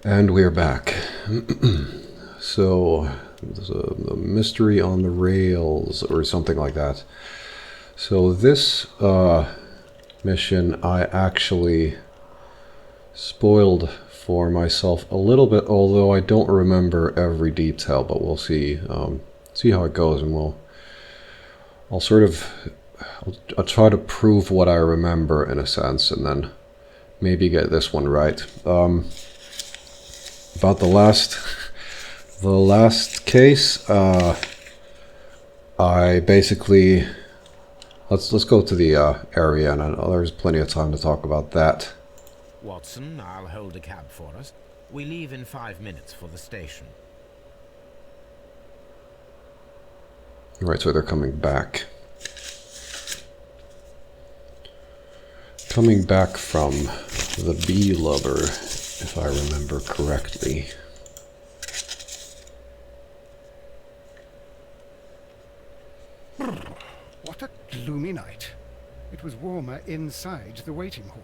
And we're back. So, there's a mystery on the rails, or something like that. So this mission I actually spoiled for myself a little bit, although I don't remember every detail, but we'll see. See how it goes, and I'll sort of, I'll try to prove what I remember in a sense, and then maybe get this one right. About the last case, I basically let's go to the area, and I know there's plenty of time to talk about that. Watson, I'll hold a cab for us. We leave in 5 minutes for the station. Right, so they're coming back. Coming back from the bee lover, if I remember correctly. What a gloomy night. It was warmer inside the waiting hall.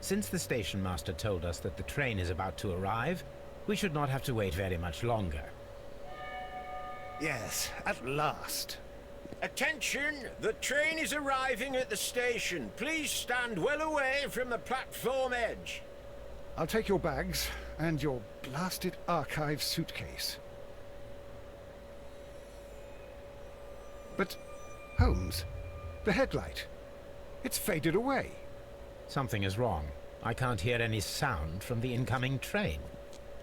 Since the station master told us that the train is about to arrive, we should not have to wait very much longer. Yes, at last. Attention! The train is arriving at the station. Please stand well away from the platform edge. I'll take your bags and your blasted archive suitcase. But, Holmes, the headlight, it's faded away. Something is wrong. I can't hear any sound from the incoming train.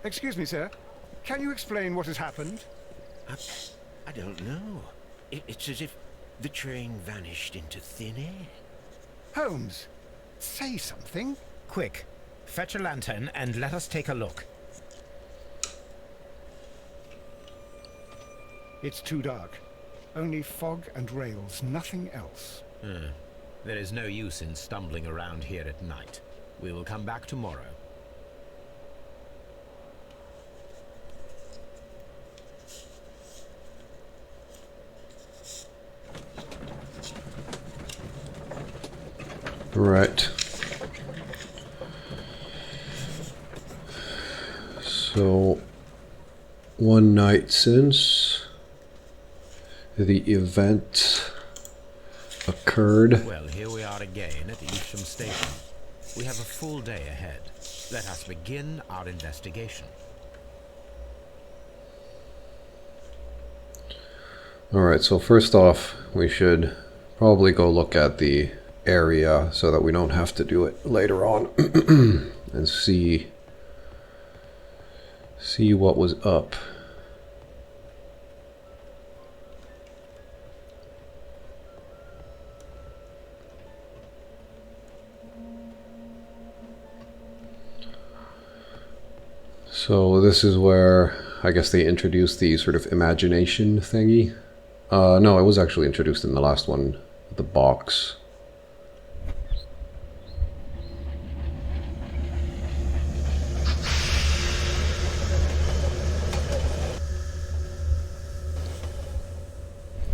Excuse me, sir. Can you explain what has happened? I don't know. It's as if the train vanished into thin air. Holmes, say something. Quick, fetch a lantern and let us take a look. It's too dark. Only fog and rails, nothing else. There is no use in stumbling around here at night. We will come back tomorrow. Right. So, one night since the event occurred. Well, here we are again at Evesham Station. We have a full day ahead. Let us begin our investigation. Alright, so first off, we should probably go look at the area so that we don't have to do it later on and see what was up. So this is where I guess they introduced the sort of imagination thingy. No, it was actually introduced in the last one, the box.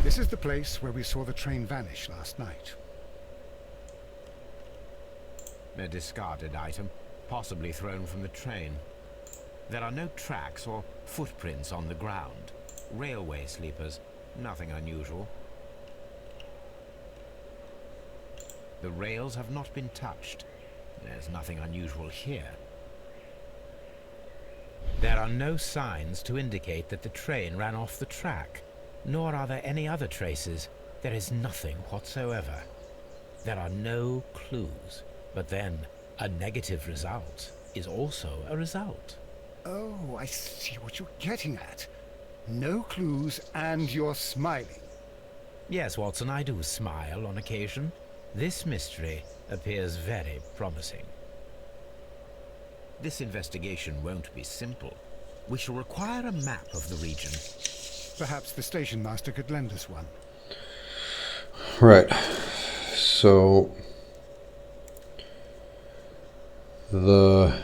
This is the place where we saw the train vanish last night. A discarded item, possibly thrown from the train. There are no tracks or footprints on the ground. Railway sleepers, nothing unusual. The rails have not been touched. There's nothing unusual here. There are no signs to indicate that the train ran off the track, nor are there any other traces. There is nothing whatsoever. There are no clues. But then, a negative result is also a result. Oh, I see what you're getting at. No clues and you're smiling. Yes, Watson, I do smile on occasion. This mystery appears very promising. This investigation won't be simple. We shall require a map of the region. Perhaps the station master could lend us one. Right. So there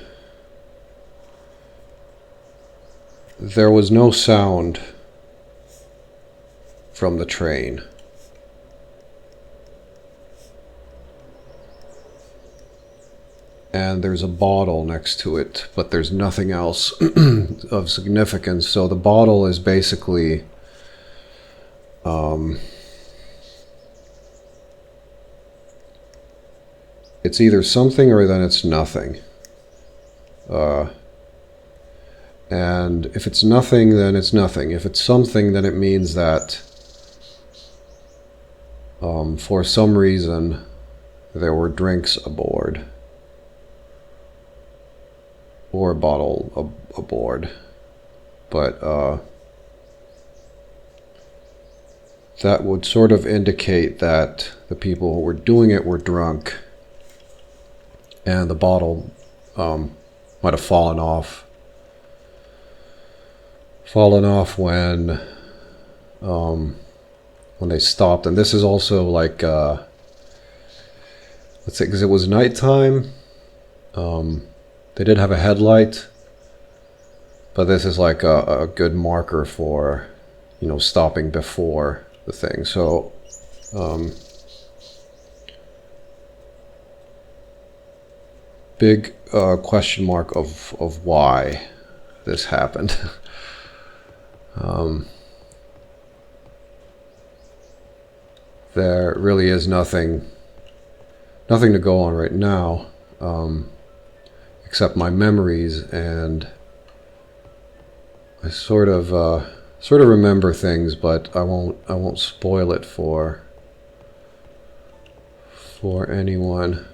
was no sound from the train. and there's a bottle next to it, but there's nothing else of significance. So the bottle is basically it's either something or then it's nothing. And if it's nothing, then it's nothing. If it's something, then it means that for some reason there were drinks aboard. Or a bottle aboard. But that would sort of indicate that the people who were doing it were drunk. And the bottle might have fallen off when they stopped. And this is also like let's say, because it was nighttime, they did have a headlight, but this is like a good marker for, you know, stopping before the thing. So big question mark of why this happened. There really is nothing to go on right now, except my memories, and I sort of remember things, but I won't spoil it for anyone.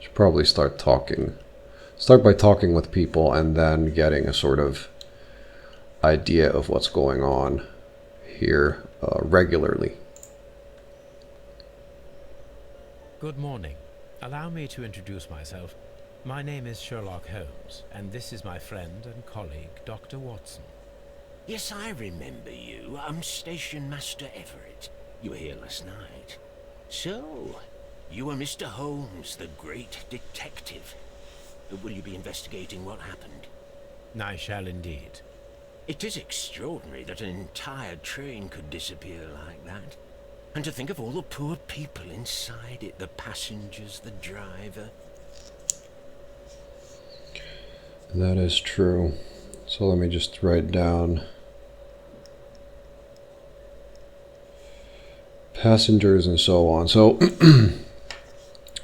Should probably start by talking with people and then getting a sort of idea of what's going on here regularly. Good morning. Allow me to introduce myself. My name is Sherlock Holmes, and this is my friend and colleague, Dr. Watson. Yes, I remember you. I'm Station Master Everett. You were here last night. So, you are Mr. Holmes, the great detective. Will you be investigating what happened? I shall indeed. It is extraordinary that an entire train could disappear like that. And to think of all the poor people inside it, the passengers, the driver. That is true. So let me just write down passengers and so on. So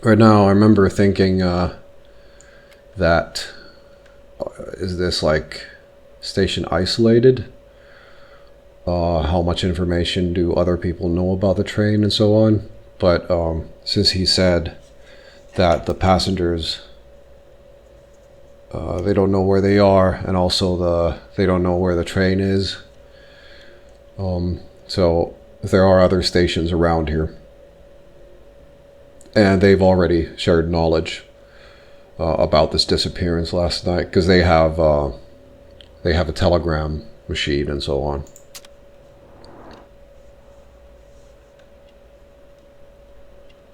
right now I remember thinking that is this like station isolated? How much information do other people know about the train and so on? But since he said that the passengers, they don't know where they are, and also they don't know where the train is. So there are other stations around here, and they've already shared knowledge about this disappearance last night, because they have a telegram machine and so on.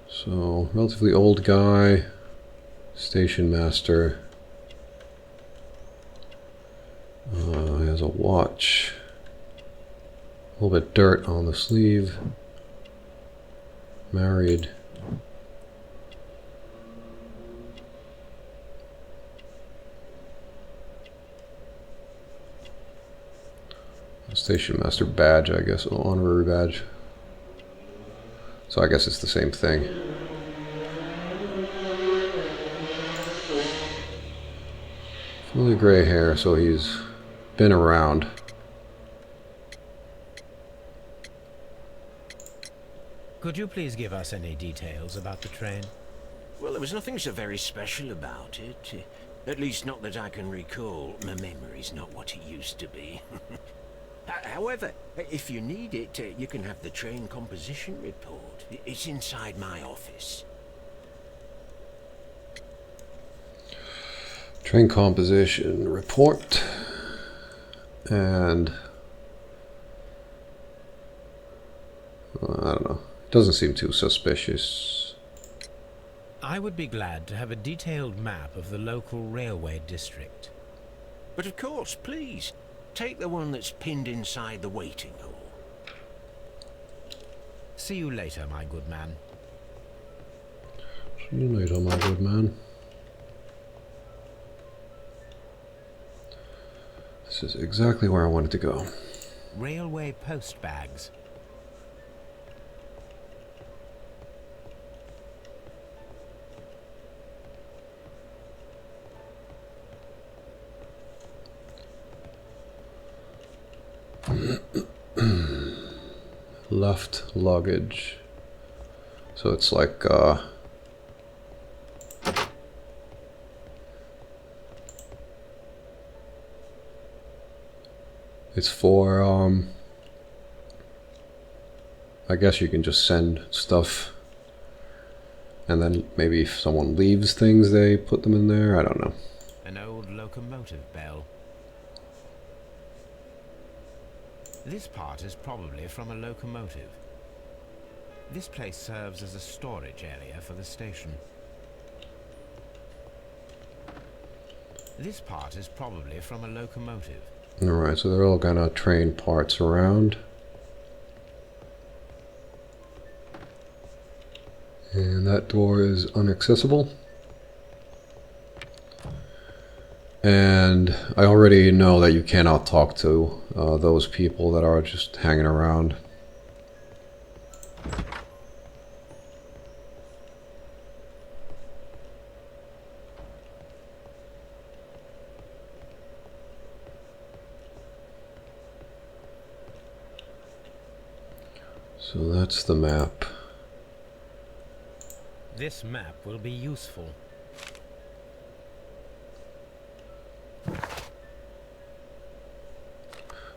So, relatively old guy, station master, has a watch, a little bit dirt on the sleeve, married. Station master badge, I guess, honorary badge. So I guess it's the same thing. Fully gray hair, so he's been around. Could you please give us any details about the train? Well, there was nothing so very special about it. At least not that I can recall. My memory's not what it used to be. However, if you need it, you can have the train composition report. It's inside my office. Train composition report. And I don't know. It doesn't seem too suspicious. I would be glad to have a detailed map of the local railway district. But of course, please. Take the one that's pinned inside the waiting hall. See you later, my good man. See you later, my good man. This is exactly where I wanted to go. Railway post bags. Left luggage. So it's like it's for I guess you can just send stuff, and then maybe if someone leaves things they put them in there. I don't know. An old locomotive bell. This part is probably from a locomotive. This place serves as a storage area for the station. This part is probably from a locomotive. Alright, so they're all kind of train parts around. And that door is inaccessible. And I already know that you cannot talk to those people that are just hanging around. So that's the map. This map will be useful.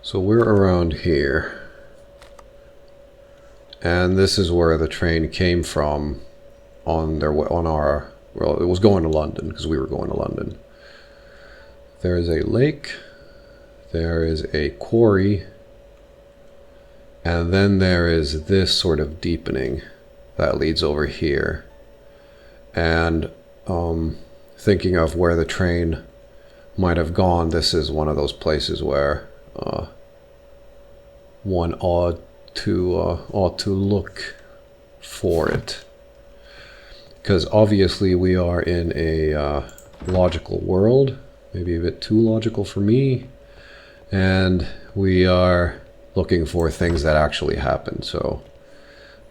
So we're around here. And this is where the train came from on their way, on our, well, it was going to London because we were going to London. There is a lake, there is a quarry, and then there is this sort of deepening that leads over here. And thinking of where the train might have gone, this is one of those places where one ought to look for it, because obviously we are in a logical world, maybe a bit too logical for me, and we are looking for things that actually happen. So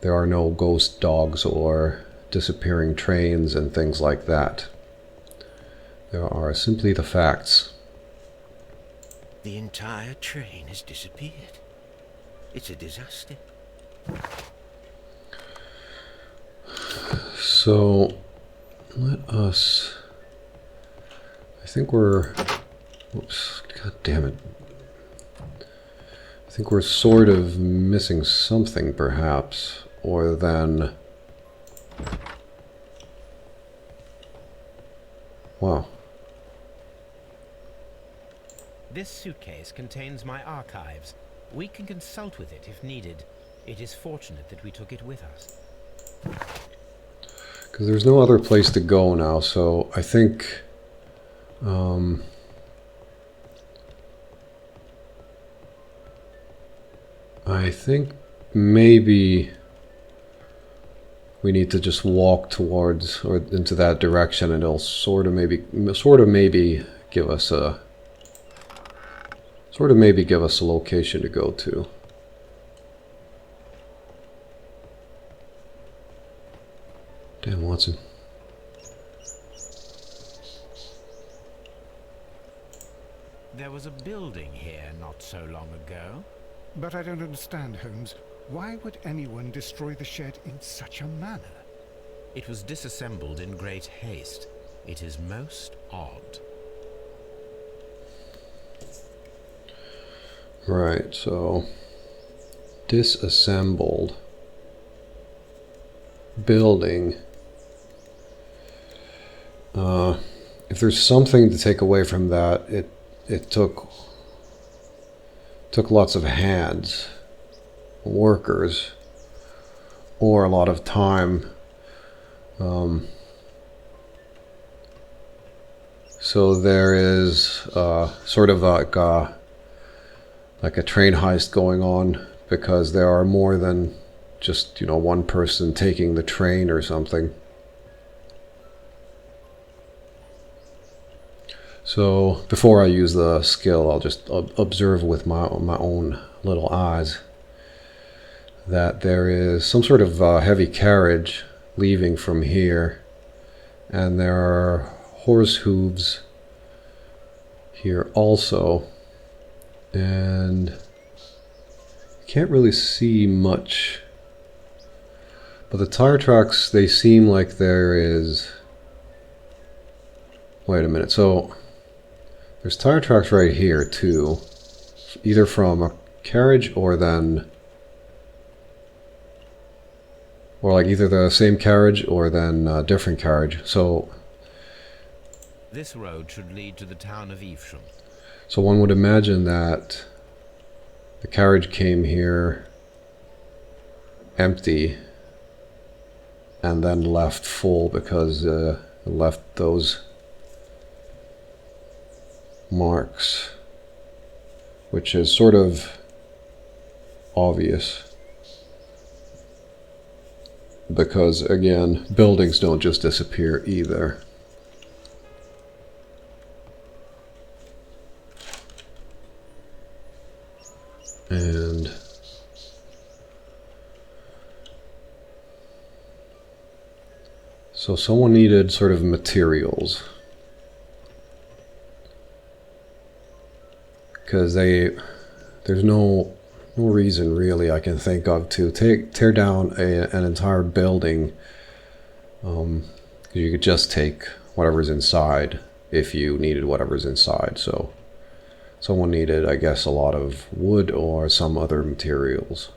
there are no ghost dogs or disappearing trains and things like that. There are simply the facts. The entire train has disappeared. It's a disaster. So let us, I think we're, oops, god damn it. I think we're sort of missing something perhaps, or then, wow. This suitcase contains my archives. We can consult with it if needed. It is fortunate that we took it with us. Because there's no other place to go now, so I think maybe we need to just walk towards or into that direction, and it'll sort of maybe give us a location to go to. Damn, Watson. There was a building here not so long ago. But I don't understand, Holmes. Why would anyone destroy the shed in such a manner? It was disassembled in great haste. It is most odd. Right, so disassembled building. If there's something to take away from that, it took lots of hands, workers, or a lot of time. So there is sort of like a train heist going on, because there are more than just, you know, one person taking the train or something. So before I use the skill, I'll just observe with my own little eyes that there is some sort of heavy carriage leaving from here, and there are horse hooves here also, and you can't really see much, but the tire tracks, they seem like there is, wait a minute, so there's tire tracks right here too, either from a carriage or then, or like either the same carriage or then a different carriage. So This road should lead to the town of Evesham. so one would imagine that the carriage came here empty and then left full because it left those marks, which is sort of obvious because, again, buildings don't just disappear either. And so someone needed sort of materials, because there's no reason really I can think of to tear down an entire building. You could just take whatever's inside if you needed whatever's inside. So someone needed, I guess, a lot of wood or some other materials.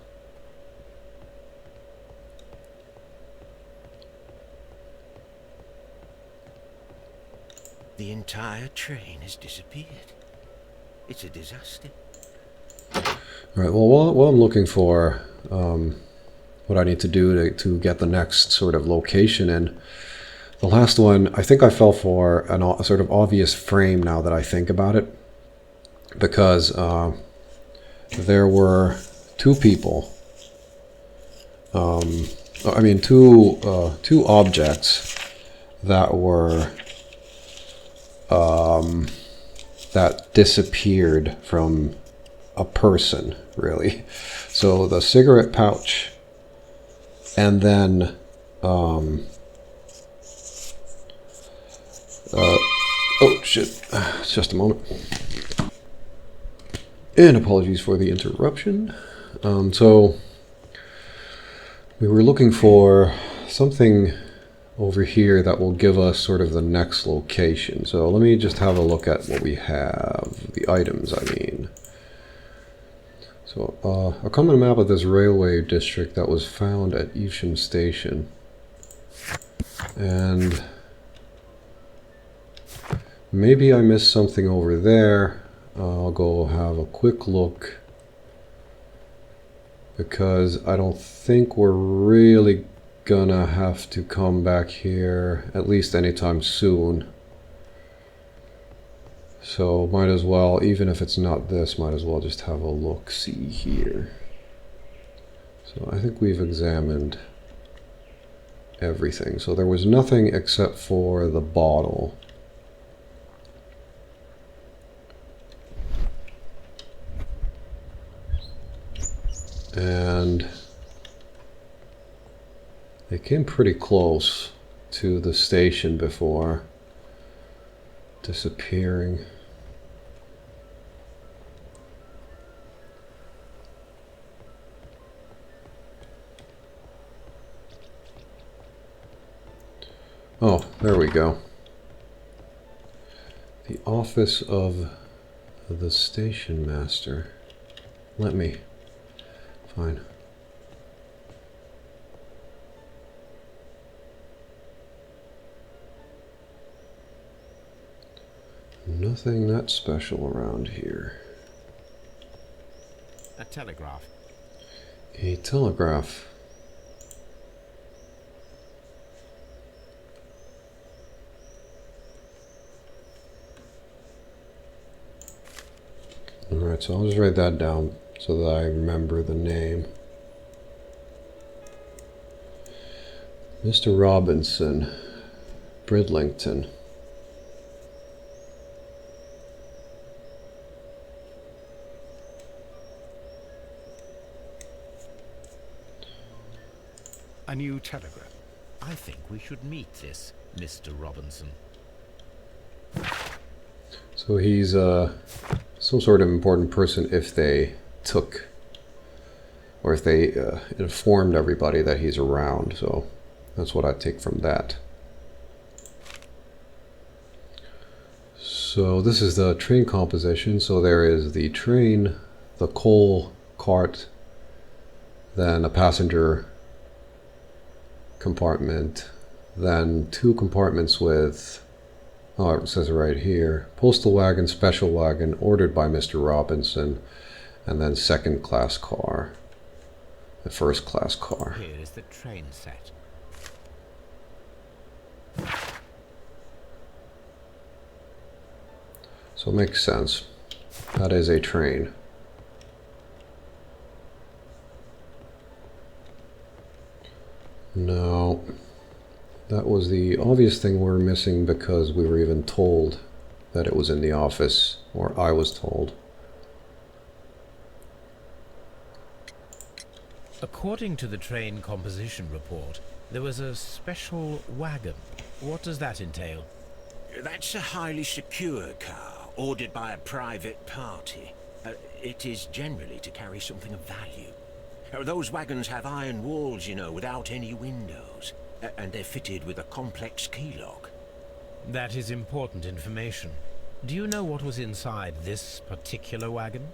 The entire train has disappeared. It's a disaster. Alright, well, while I'm looking for what I need to do to get the next sort of location in, the last one, I think I fell for a sort of obvious frame now that I think about it, because there were two people, I mean two objects that were that disappeared from a person, really. So the cigarette pouch, and then oh shit, just a moment, and apologies for the interruption. So we were looking for something over here that will give us sort of the next location. So let me just have a look at what we have, the items I mean. So a common map of this railway district that was found at Evesham Station. And maybe I missed something over there. I'll go have a quick look, because I don't think we're really gonna have to come back here, at least anytime soon. So might as well, even if it's not this, might as well just have a look-see here. So I think we've examined everything. So there was nothing except for the bottle. And they came pretty close to the station before disappearing. Oh, there we go. The office of the station master. Let me. Fine. Nothing that special around here. A telegraph. A telegraph. Alright, so I'll just write that down so that I remember the name. Mr. Robinson, Bridlington. A new telegram. I think we should meet this Mr. Robinson. So he's some sort of important person if they took, or if they informed everybody that he's around. So that's what I take from that. So this is the train composition. So there is the train, the coal cart, then a passenger compartment, then two compartments with, oh, it says it right here, postal wagon, special wagon, ordered by Mr. Robinson, and then second class car, the first class car. Here is the train set. So it makes sense. That is a train. No, that was the obvious thing we're missing because we were even told that it was in the office, or I was told. According to the train composition report, there was a special wagon. What does that entail? That's a highly secure car, ordered by a private party. It is generally to carry something of value. Those wagons have iron walls, you know, without any windows. And they're fitted with a complex key lock. That is important information. Do you know what was inside this particular wagon?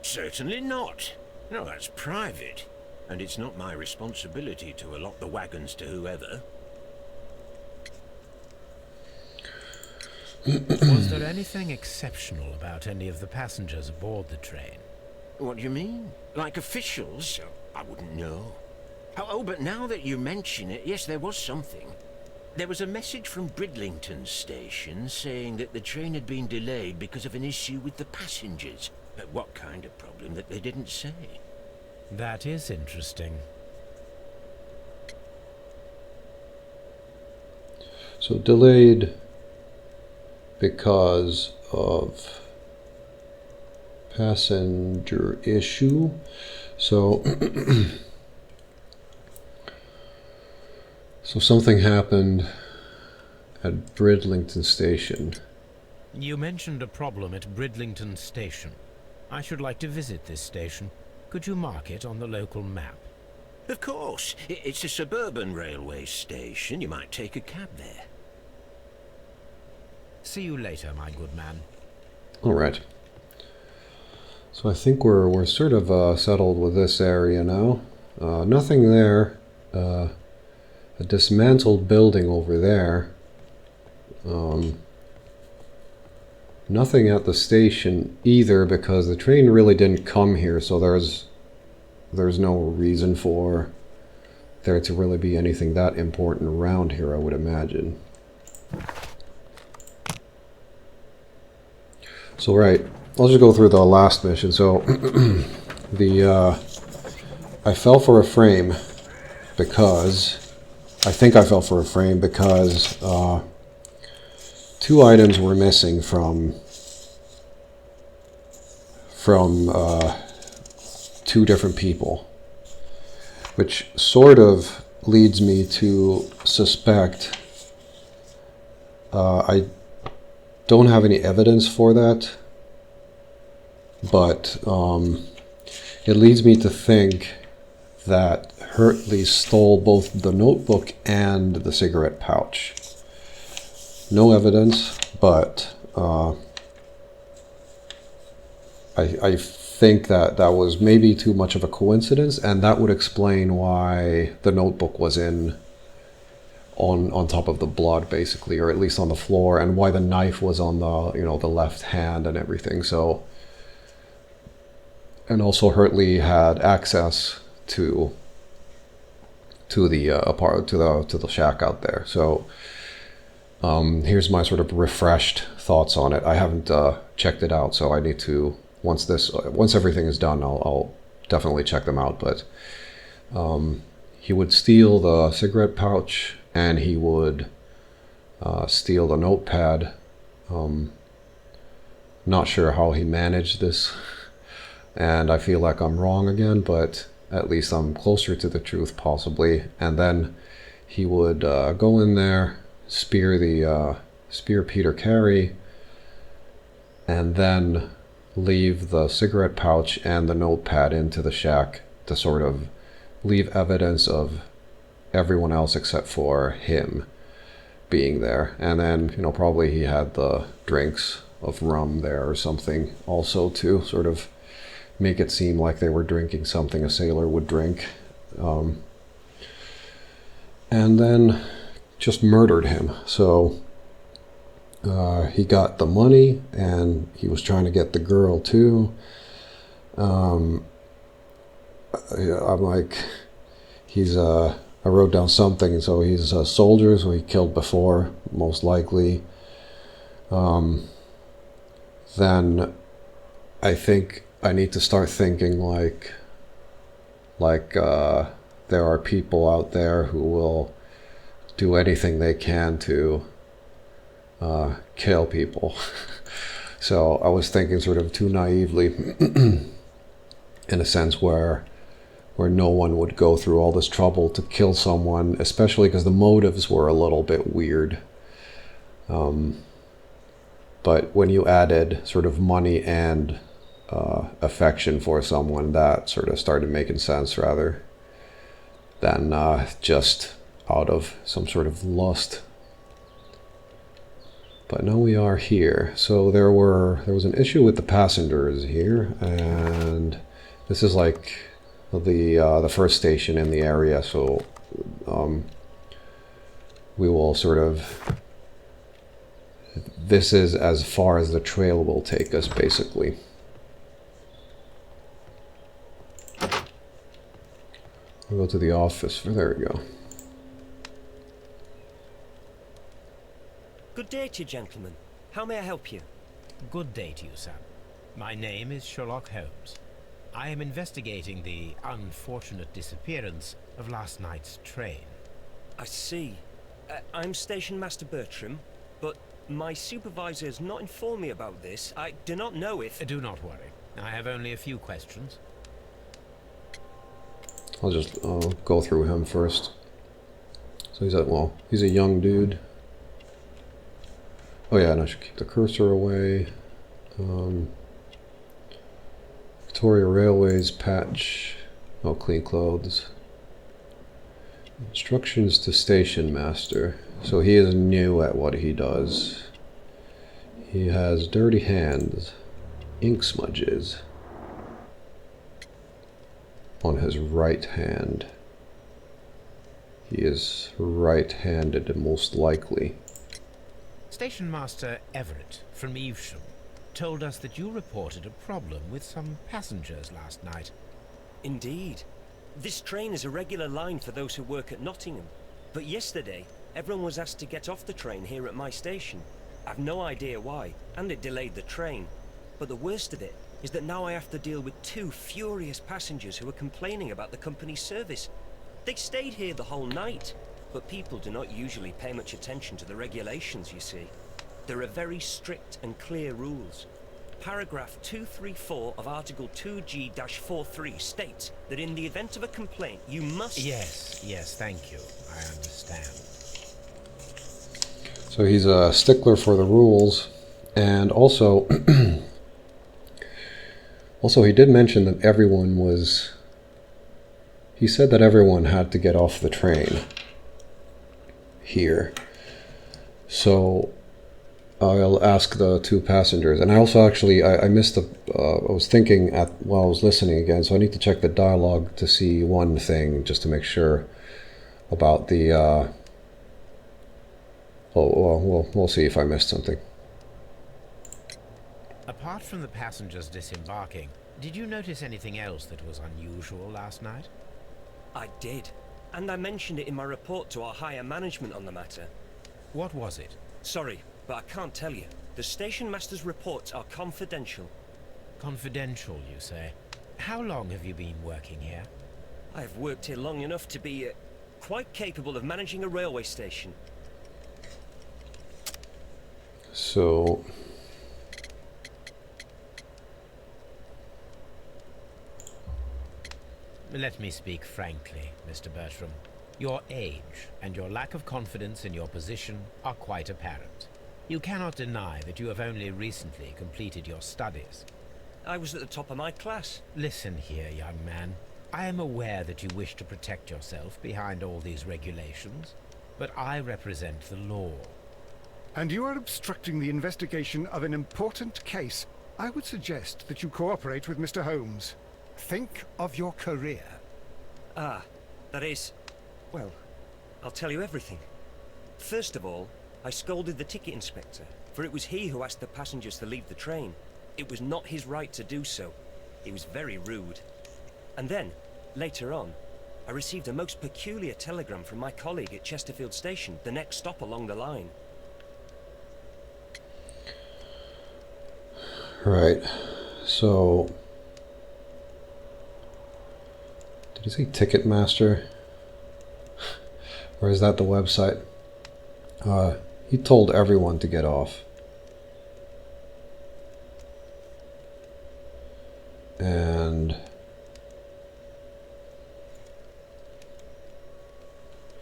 Certainly not. No, that's private. And it's not my responsibility to allot the wagons to whoever. Was there anything exceptional about any of the passengers aboard the train? What do you mean? Like officials? I wouldn't know. Oh, but now that you mention it, yes, there was something. There was a message from Bridlington station saying that the train had been delayed because of an issue with the passengers. But what kind of problem that they didn't say? That is interesting. So delayed because of passenger issue. So so something happened at Bridlington station. You mentioned a problem at Bridlington station. I should like to visit this station. Could you mark it on the local map? Of course. It's a suburban railway station. You might take a cab there. See you later, my good man. All right. So I think we're sort of settled with this area now. Nothing there. A dismantled building over there. Nothing at the station either, because the train really didn't come here, so there's no reason for there to really be anything that important around here, I would imagine. So right, I'll just go through the last mission. So I fell for a frame because I think I fell for a frame because two items were missing from two different people, which sort of leads me to suspect I don't have any evidence for that, but it leads me to think that Hurtley stole both the notebook and the cigarette pouch. No evidence, but I think that was maybe too much of a coincidence, and that would explain why the notebook was on top of the blood, basically, or at least on the floor, and why the knife was on the left hand and everything. So, and also Hurtley had access to the shack out there. So here's my sort of refreshed thoughts on it. I haven't checked it out, so I need to, once everything is done, I'll definitely check them out. But he would steal the cigarette pouch, and he would steal the notepad. Not sure how he managed this, and I feel like I'm wrong again, but at least I'm closer to the truth, possibly. And then he would go in there, spear Peter Carey, and then leave the cigarette pouch and the notepad into the shack to sort of leave evidence of everyone else except for him being there. And then, you know, probably he had the drinks of rum there or something also to sort of make it seem like they were drinking something a sailor would drink. And then just murdered him. So he got the money, and he was trying to get the girl too. I'm like, I wrote down something, so he's a soldier, so he killed before, most likely. Then I think I need to start thinking like there are people out there who will do anything they can to kill people. So I was thinking sort of too naively in a sense where no one would go through all this trouble to kill someone, especially because the motives were a little bit weird. But when you added sort of money and affection for someone, that sort of started making sense rather than just out of some sort of lust. But now we are here. So there was an issue with the passengers here, and this is like the first station in the area. So we will sort of. This is as far as the trail will take us, basically. We'll go to the office. There we go. Good day to you, gentlemen. How may I help you? Good day to you, sir. My name is Sherlock Holmes. I am investigating the unfortunate disappearance of last night's train. I see. I'm Station Master Bertram, but my supervisor has not informed me about this. I do not know if... Do not worry. I have only a few questions. I'll just go through him first. So he's a young dude. Oh yeah, and I should keep the cursor away. Victoria Railways patch. Oh, clean clothes. Instructions to Station Master. So he is new at what he does. He has dirty hands. Ink smudges on his right hand. He is right-handed, most likely. Station Master Everett from Evesham told us that you reported a problem with some passengers last night. Indeed. This train is a regular line for those who work at Nottingham. But yesterday, everyone was asked to get off the train here at my station. I've no idea why, and it delayed the train. But the worst of it is that now I have to deal with two furious passengers who are complaining about the company's service. They stayed here the whole night, but people do not usually pay much attention to the regulations, you see. There are very strict and clear rules. Paragraph 234 of Article 2G-43 states that in the event of a complaint, you must... Yes, thank you. I understand. So he's a stickler for the rules, and also... Also, he did mention that everyone was... He said that everyone had to get off the train here. So I'll ask the two passengers. And I also actually, I missed the... I was thinking while I was listening again, so I need to check the dialogue to see one thing, just to make sure about the... we'll see if I missed something. Apart from the passengers disembarking, did you notice anything else that was unusual last night? I did. And I mentioned it in my report to our higher management on the matter. What was it? Sorry, but I can't tell you. The station master's reports are confidential. Confidential, you say? How long have you been working here? I have worked here long enough to be quite capable of managing a railway station. So... Let me speak frankly, Mr. Bertram. Your age and your lack of confidence in your position are quite apparent. You cannot deny that you have only recently completed your studies. I was at the top of my class. Listen here, young man. I am aware that you wish to protect yourself behind all these regulations, but I represent the law. And you are obstructing the investigation of an important case. I would suggest that you cooperate with Mr. Holmes. Think of your career. Ah, that is... well, I'll tell you everything. First of all, I scolded the ticket inspector, for it was he who asked the passengers to leave the train. It was not his right to do so. He was very rude. And then, later on, I received a most peculiar telegram from my colleague at Chesterfield Station, the next stop along the line. Right. So... did he say Ticketmaster? Or is that the website? He told everyone to get off. And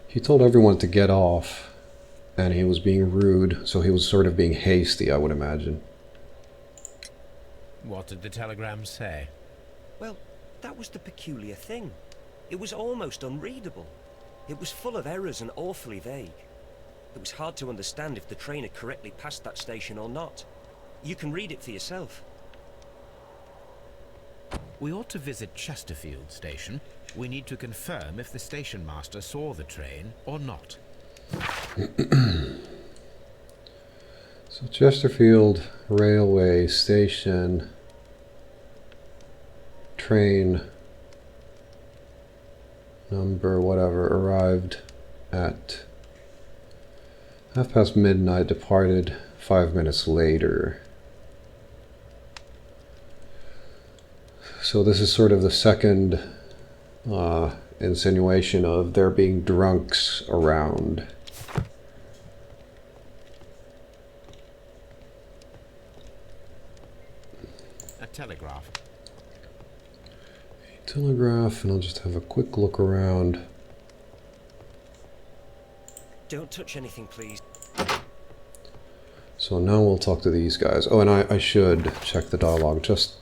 he told everyone to get off, and he was being rude, so he was sort of being hasty, I would imagine. What did the telegram say? Well, that was the peculiar thing. It was almost unreadable. It was full of errors and awfully vague. It was hard to understand if the train had correctly passed that station or not. You can read it for yourself. We ought to visit Chesterfield Station. We need to confirm if the station master saw the train or not. So Chesterfield Railway Station, train number whatever, arrived at midnight, departed 5 minutes later. So this is sort of the second insinuation of there being drunks around. A telegraph. Telegraph, and I'll just have a quick look around. Don't touch anything, please. So now we'll talk to these guys. Oh, and I should check the dialogue just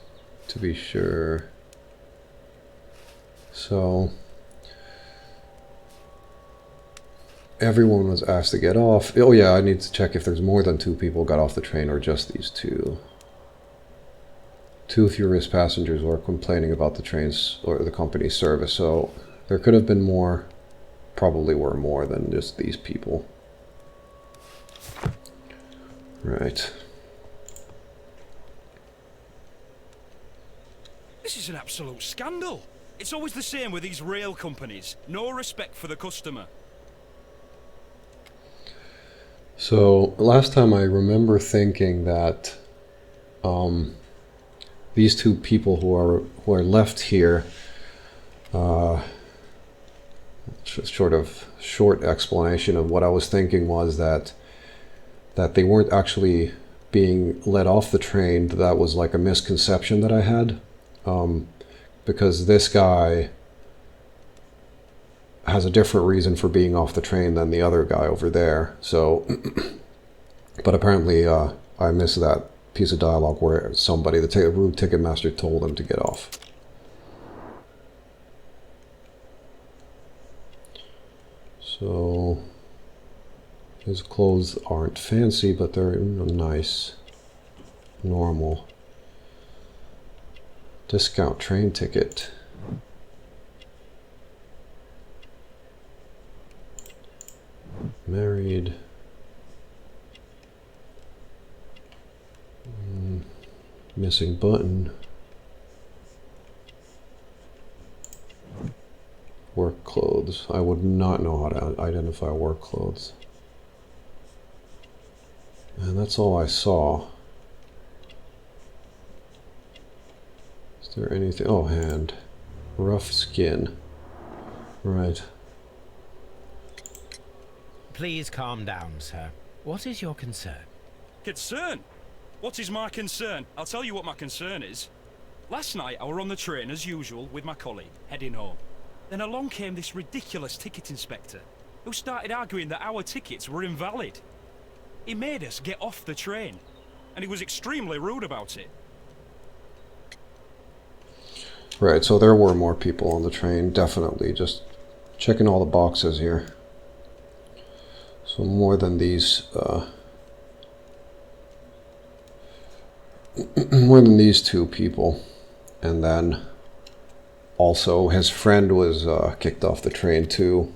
to be sure. So everyone was asked to get off. Oh yeah, I need to check if there's more than 2 people got off the train or just these 2. 2 furious passengers were complaining about the train's or the company's service, so there could have been more, probably were more than just these people. Right. This is an absolute scandal. It's always the same with these rail companies. No respect for the customer. So last time I remember thinking that these 2 people who are left here, short explanation of what I was thinking was that they weren't actually being let off the train. That was like a misconception that I had, because this guy has a different reason for being off the train than the other guy over there. So, but apparently I missed that piece of dialogue where somebody, the rude ticket master, told him to get off. So his clothes aren't fancy, but they're nice, normal. Discount train ticket. Married. Missing button. Work clothes. I would not know how to identify work clothes. And that's all I saw. Is there anything? Oh, hand. Rough skin. Right. Please calm down, sir. What is your concern? Concern? What is my concern? I'll tell you what my concern is. Last night I were on the train as usual with my colleague, heading home. Then along came this ridiculous ticket inspector, who started arguing that our tickets were invalid. He made us get off the train, and he was extremely rude about it. Right, so there were more people on the train, definitely. Just checking all the boxes here. So more than these, more than these two people. And then also his friend was kicked off the train too.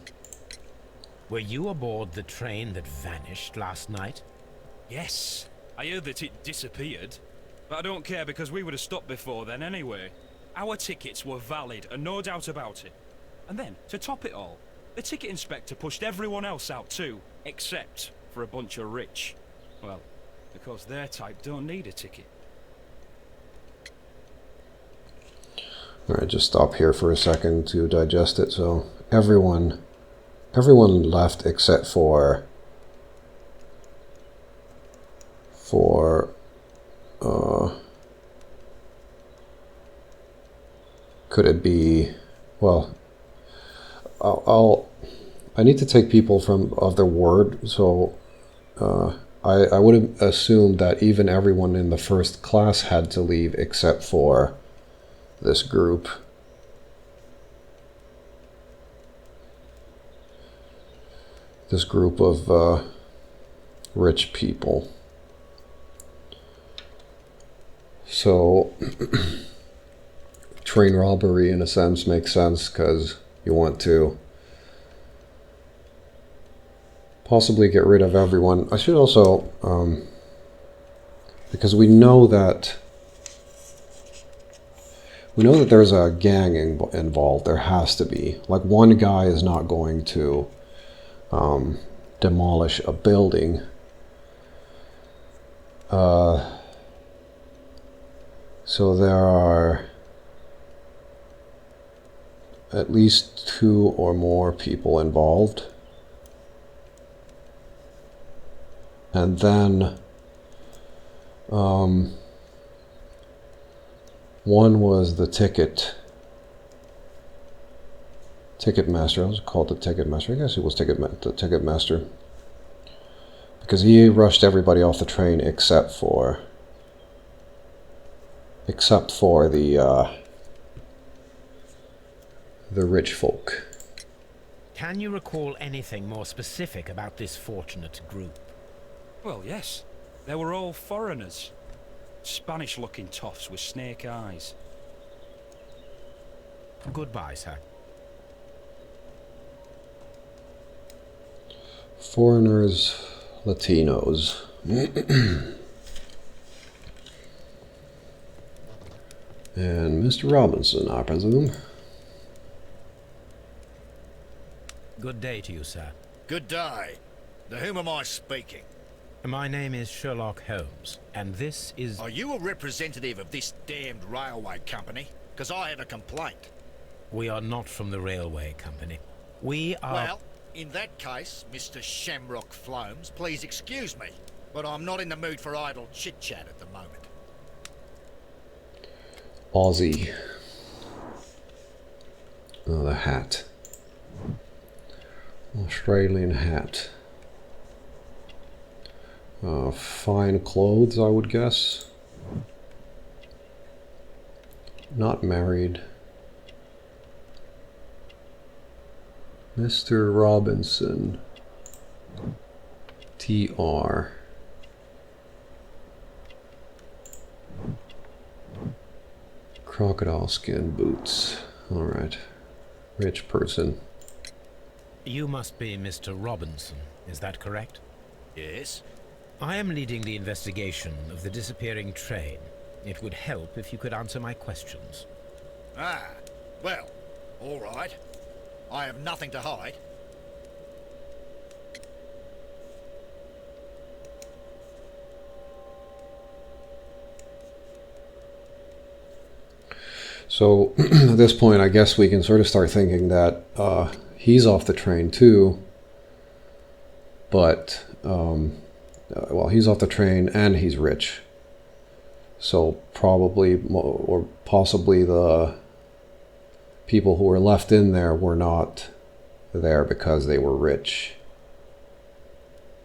Were you aboard the train that vanished last night? Yes, I heard that it disappeared. But I don't care because we would have stopped before then anyway. Our tickets were valid and no doubt about it. And then, to top it all, the ticket inspector pushed everyone else out too, except for a bunch of rich. Well, because their type don't need a ticket. Alright, just stop here for a second to digest it. So everyone left except for could it be, well, I need to take people of their word, so I would assume that even everyone in the first class had to leave except for this group. This group of rich people. So train robbery in a sense makes sense because you want to possibly get rid of everyone. I should also, because we know that there's a gang involved. There has to be. Like, one guy is not going to demolish a building. So there are at least 2 or more people involved. And then one was the ticket master. I was called the ticket master. I guess he was the ticket master, because he rushed everybody off the train except for the rich folk. Can you recall anything more specific about this fortunate group? Well, yes. They were all foreigners. Spanish-looking toffs with snake eyes. Goodbye, sir. Foreigners, Latinos. And Mr. Robinson, I presume. Good day to you, sir. Good day. To whom am I speaking? My name is Sherlock Holmes, and this is... Are you a representative of this damned railway company? Because I have a complaint. We are not from the railway company. We are... Well, in that case, Mr. Shamrock Flomes, please excuse me, but I'm not in the mood for idle chit-chat at the moment. Aussie. Oh, the hat. Australian hat. Fine clothes, I would guess. Not married. Mr. Robinson. TR. Crocodile skin boots. Alright. Rich person. You must be Mr. Robinson, is that correct? Yes? I am leading the investigation of the disappearing train. It would help if you could answer my questions. Ah, well, all right. I have nothing to hide. So at this point, I guess we can sort of start thinking that he's off the train too. But, well, he's off the train and he's rich. So probably, or possibly the people who were left in there were not there because they were rich,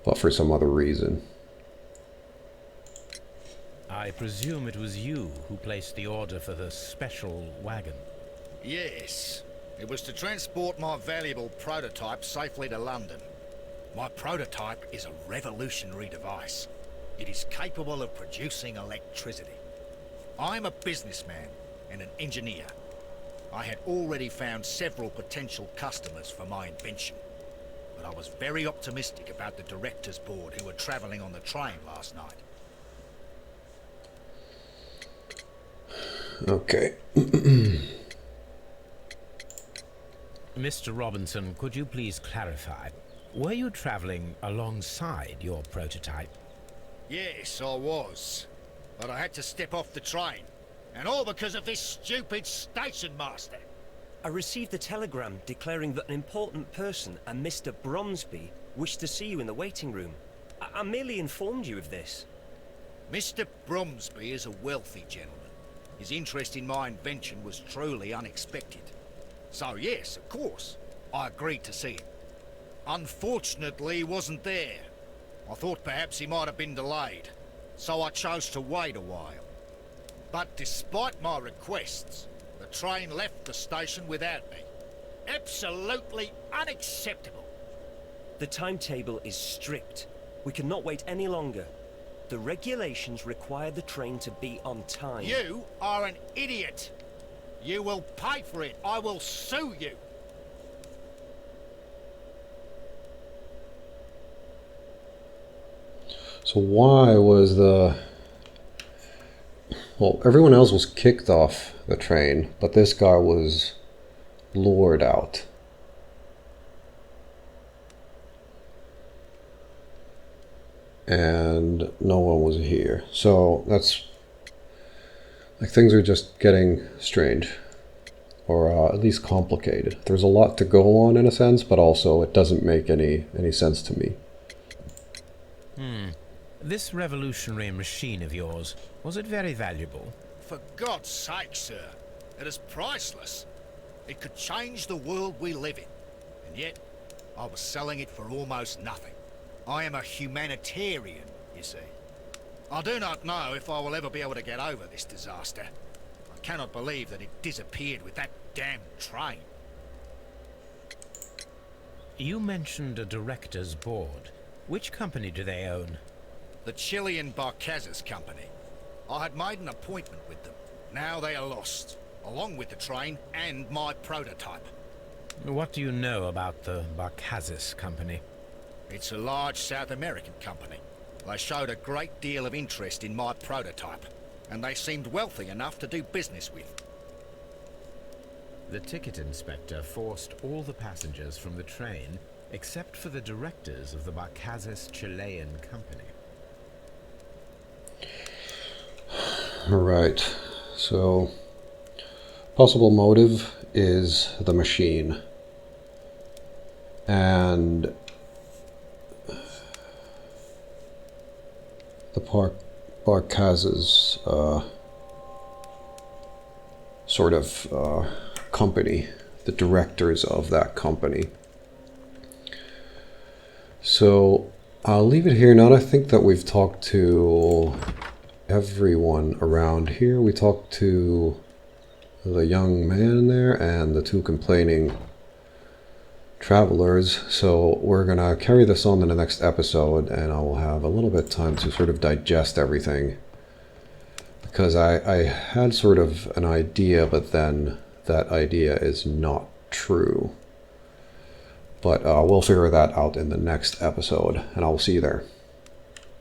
but for some other reason. I presume it was you who placed the order for the special wagon. Yes. It was to transport my valuable prototype safely to London. My prototype is a revolutionary device. It is capable of producing electricity. I'm a businessman and an engineer. I had already found several potential customers for my invention, but I was very optimistic about the directors' board who were travelling on the train last night. Okay. Mr. Robinson, could you please clarify? Were you traveling alongside your prototype? Yes, I was. But I had to step off the train. And all because of this stupid station master. I received a telegram declaring that an important person, a Mr. Bromsby, wished to see you in the waiting room. I merely informed you of this. Mr. Bromsby is a wealthy gentleman. His interest in my invention was truly unexpected. So yes, of course, I agreed to see him. Unfortunately, he wasn't there. I thought perhaps he might have been delayed, so I chose to wait a while. But despite my requests, the train left the station without me. Absolutely unacceptable. The timetable is strict. We cannot wait any longer. The regulations require the train to be on time. You are an idiot. You will pay for it. I will sue you. So why was the... Well, everyone else was kicked off the train, but this guy was lured out. And no one was here. So that's... like, things are just getting strange. Or at least complicated. There's a lot to go on in a sense, but also it doesn't make any sense to me. This revolutionary machine of yours, was it very valuable? For God's sake, sir. It is priceless. It could change the world we live in. And yet, I was selling it for almost nothing. I am a humanitarian, you see. I do not know if I will ever be able to get over this disaster. I cannot believe that it disappeared with that damn train. You mentioned a director's board. Which company do they own? The Chilean Barcazes Company. I had made an appointment with them. Now they are lost, along with the train and my prototype. What do you know about the Barcazes Company? It's a large South American company. They showed a great deal of interest in my prototype, and they seemed wealthy enough to do business with. The ticket inspector forced all the passengers from the train except for the directors of the Barcazes Chilean Company. Alright, so possible motive is the machine. And the Barcazes sort of company, the directors of that company. So I'll leave it here. Now that I think that we've talked to everyone around here. We talked to the young man there and the two complaining travelers. So we're gonna carry this on in the next episode, and I will have a little bit of time to sort of digest everything, because I had sort of an idea, but then that idea is not true. But we'll figure that out in the next episode, and I'll see you there.